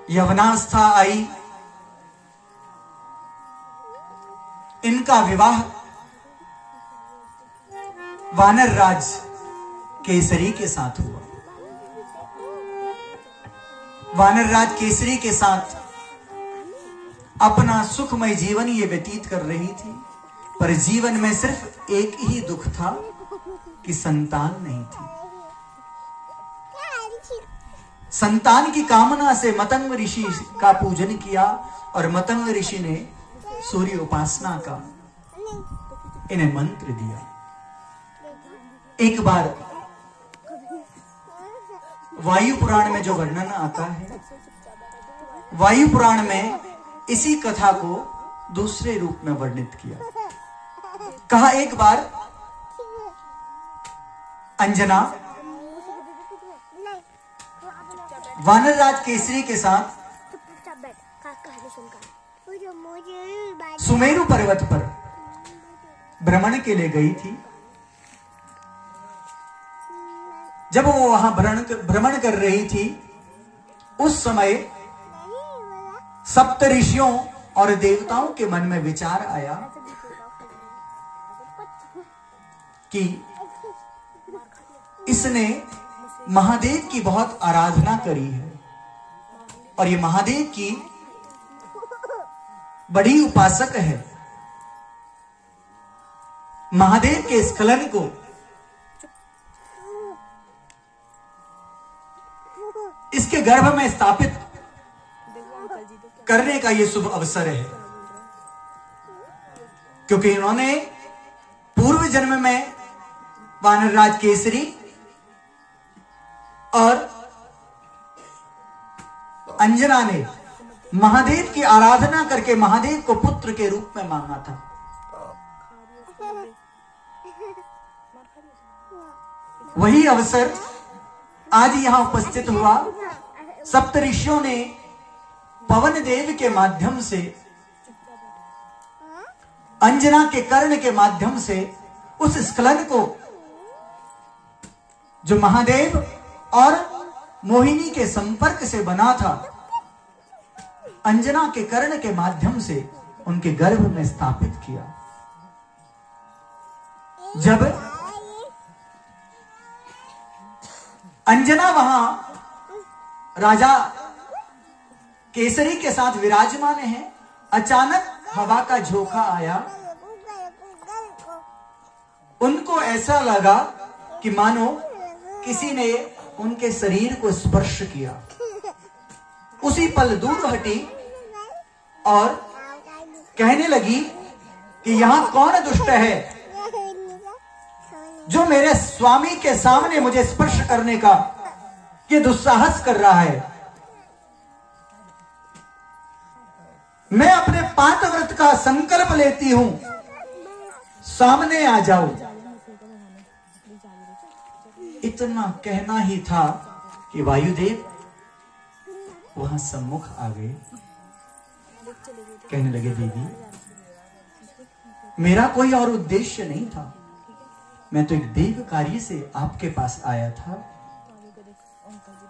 यवनावस्था आई, इनका विवाह वानर राज केसरी के साथ हुआ। वानर राज केसरी के साथ अपना सुखमय जीवन ये व्यतीत कर रही थी, पर जीवन में सिर्फ एक ही दुख था कि संतान नहीं थी। संतान की कामना से मतंग ऋषि का पूजन किया और मतंग ऋषि ने सूर्य उपासना का इन्हें मंत्र दिया। एक बार वायु पुराण में जो वर्णन आता है, वायु पुराण में इसी कथा को दूसरे रूप में वर्णित किया। कहा एक बार अंजना वानरराज केसरी के साथ सुमेरु पर्वत पर भ्रमण के लिए गई थी। जब वो वहां भ्रमण कर रही थी, उस समय सप्त ऋषियों और देवताओं के मन में विचार आया कि इसने महादेव की बहुत आराधना करी है और ये महादेव की बड़ी उपासक है। महादेव के स्खलन को इसके गर्भ में स्थापित करने का यह शुभ अवसर है, क्योंकि इन्होंने पूर्व जन्म में वानरराज केसरी और अंजना ने महादेव की आराधना करके महादेव को पुत्र के रूप में मांगा था। वही अवसर आज यहां उपस्थित हुआ। सप्त ऋषियों ने पवन देव के माध्यम से, अंजना के कर्ण के माध्यम से उस स्खलन को, जो महादेव और मोहिनी के संपर्क से बना था, अंजना के कर्ण के माध्यम से उनके गर्भ में स्थापित किया। जब अंजना वहां राजा केसरी के साथ विराजमान है, अचानक हवा का झोंका आया। उनको ऐसा लगा कि मानो किसी ने उनके शरीर को स्पर्श किया। उसी पल दूर हटी और कहने लगी कि यहां कौन दुष्ट है जो मेरे स्वामी के सामने मुझे स्पर्श करने का ये दुस्साहस कर रहा है। मैं अपने पांचव्रत का संकल्प लेती हूं, सामने आ जाओ। इतना कहना ही था कि वायुदेव वहां सम्मुख आ गए। कहने लगे, देवी मेरा कोई और उद्देश्य नहीं था, मैं तो एक देव कार्य से आपके पास आया था।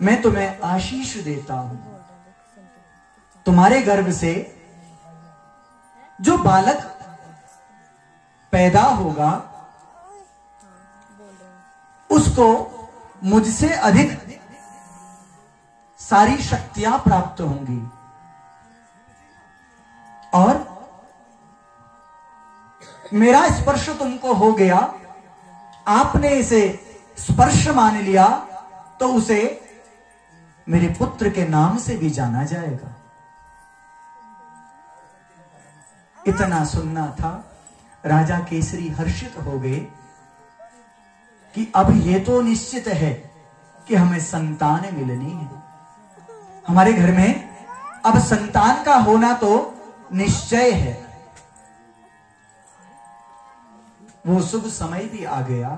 मैं तुम्हें आशीष देता हूं। तुम्हारे गर्भ से जो बालक पैदा होगा उसको मुझसे अधिक सारी शक्तियां प्राप्त होंगी और मेरा स्पर्श तुमको हो गया, आपने इसे स्पर्श मान लिया, तो उसे मेरे पुत्र के नाम से भी जाना जाएगा। इतना सुनना था, राजा केसरी हर्षित हो गए कि अब ये तो निश्चित है कि हमें संतान मिलनी है। हमारे घर में अब संतान का होना तो निश्चय है। वो शुभ समय भी आ गया।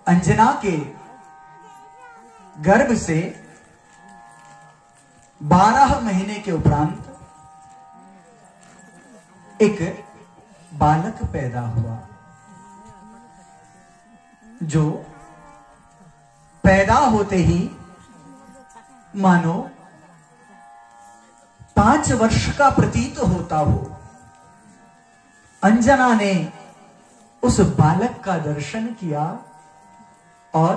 अंजना के गर्भ से 12 महीने के उपरांत एक बालक पैदा हुआ, जो पैदा होते ही मानो 5 वर्ष का प्रतीत होता हो। अंजना ने उस बालक का दर्शन किया और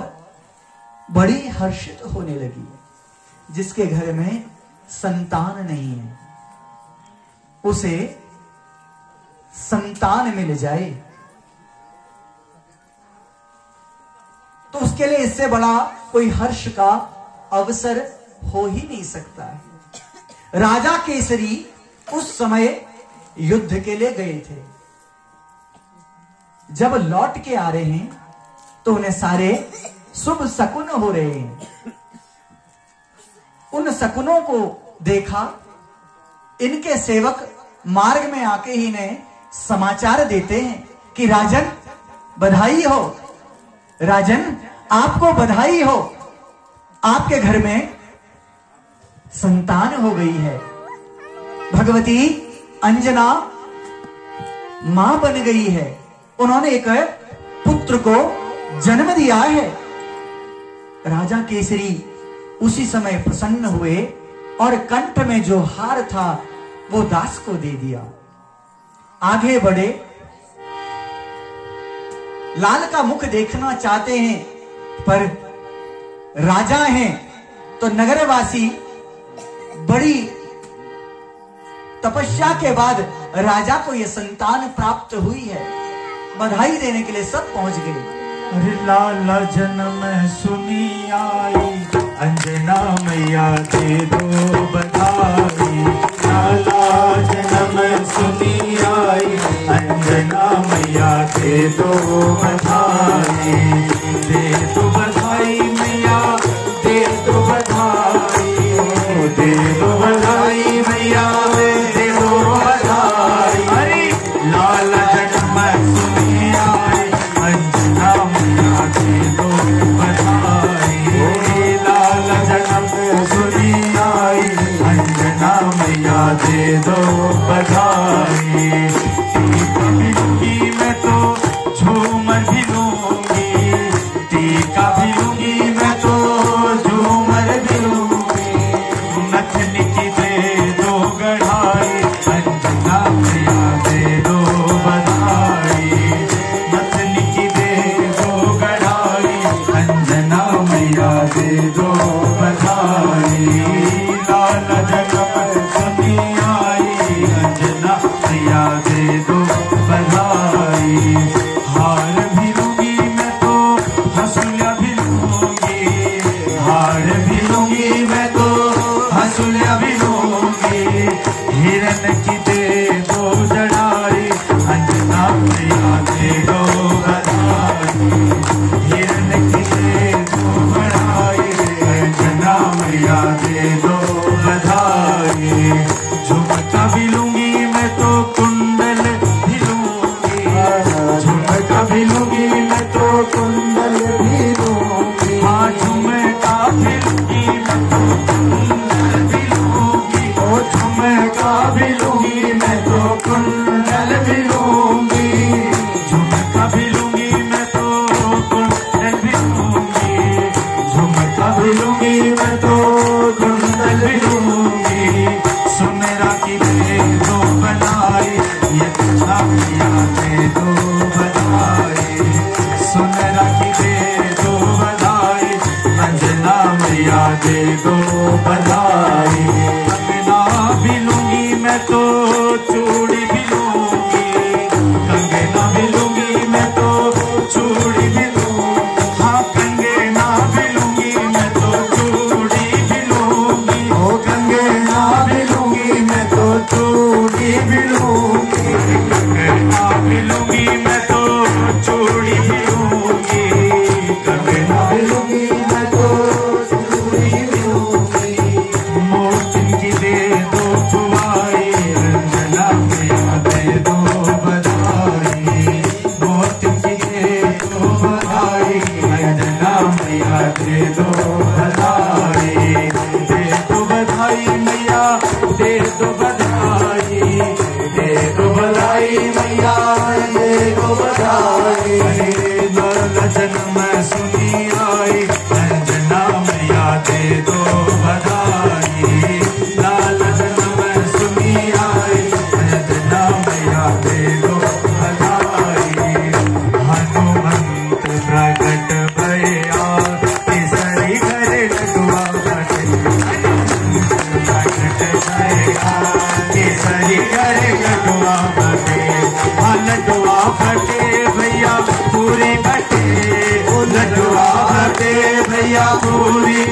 बड़ी हर्षित होने लगी। जिसके घर में संतान नहीं है उसे संतान मिल जाए तो उसके लिए इससे बड़ा कोई हर्ष का अवसर हो ही नहीं सकता है। राजा केसरी उस समय युद्ध के लिए गए थे। जब लौट के आ रहे हैं तो उन्हें सारे शुभ शकुन हो रहे हैं। उन शकुनों को देखा। इनके सेवक मार्ग में आके ही इन्हें समाचार देते हैं कि राजन बधाई हो, राजन आपको बधाई हो, आपके घर में संतान हो गई है। भगवती अंजना मां बन गई है। उन्होंने एक पुत्र को जन्म दिया है। राजा केसरी उसी समय प्रसन्न हुए और कंठ में जो हार था वो दास को दे दिया। आगे बढ़े, लाल का मुख देखना चाहते हैं पर राजा हैं तो नगरवासी बड़ी तपस्या के बाद राजा को यह संतान प्राप्त हुई है। बधाई देने के लिए सब पहुंच गए। अरे लाला जन्म सुनी आई, अंजना मैया दे दो बधाई। लाला जन्म सुनी आई, अंजना मैया दे दो बधाई। दे दो बधाई मैया, दे दो बधाई, दे दो बधाई मैया, दे दो बधाई। अरे लाला जन्म सुनी आई, अंजना मैया दे दो बधाई। लाला जन्म सुनी आई, अंजना मैया दे दो बधाई। टीका भी लूंगी मैं तो झूमर भी लूंगी, टीका भी लूंगी मैं तो झूमर भी लूंगी। नथनी की दे दो गढ़ाई, अंजना मैया दे दो बधाई। नथनी की दे दो गढ़ाई, अंजना मैया दे दो बधाई। लाला जन्म सुनी आई, अंजना मैया दे दो बधाई। हार भी लूंगी मैं तो हंसुलिया भी लूंगी, हार भी लूंगी मैं तो हंसुलिया भी लूंगी। हिरन की दे दो जड़ाई, अंजना मैया दे दो बधाई। हिरन की दे दो बड़ाई, अंजना मैया दे दो बधाई। झुमका भी लूंगी मैं तो कुंडल भी लूंगी, झुमका भी लूंगी मैं तो कुंडल भी लूंगी। हाँ झुमका भी लूंगी मैं तो कुंडल भी लूंगी, ओ झुमका भी लूंगी मैं तो कुंडल भी लूंगी। झुमका भी लूंगी मैं तो कुंडल भी लूंगी, झुमका भी लूंगी मैं तो कुंडल भी लूंगी। सुमेरा की दे दो बनाई, ये अंजना मैया दे दो बधाई। सुमेरा की दे दो बधाई, अंजना मैया दे दो बधाई। कंगना भी लूंगी मैं तो चूड़ी भी लूंगी, कंगना भी लूंगी मैं तो चूड़ी भी लूंगी। हाँ कंगना भी लूंगी मैं तो चूड़ी भी लूंगी, ओ कंगना भी लूंगी मैं तो चूड़ी भी लूंगी। कंगना भी लूंगी मैं तो चूड़ी भी लूंगी, कंगना भी लूंगी मैं तो चूड़ी भी लूंगी। मोतिन की दे दो बुआई, अंजना मैया दे दो बधाई। मोतिन की दे दो बधाई, अंजना मैया दे दो बधाई। दे दो बधाई मैया, दे दो बधाई, दे दो बधाई मैया, दे दो बधाई। लाला जन्म सुनी आई, पूरी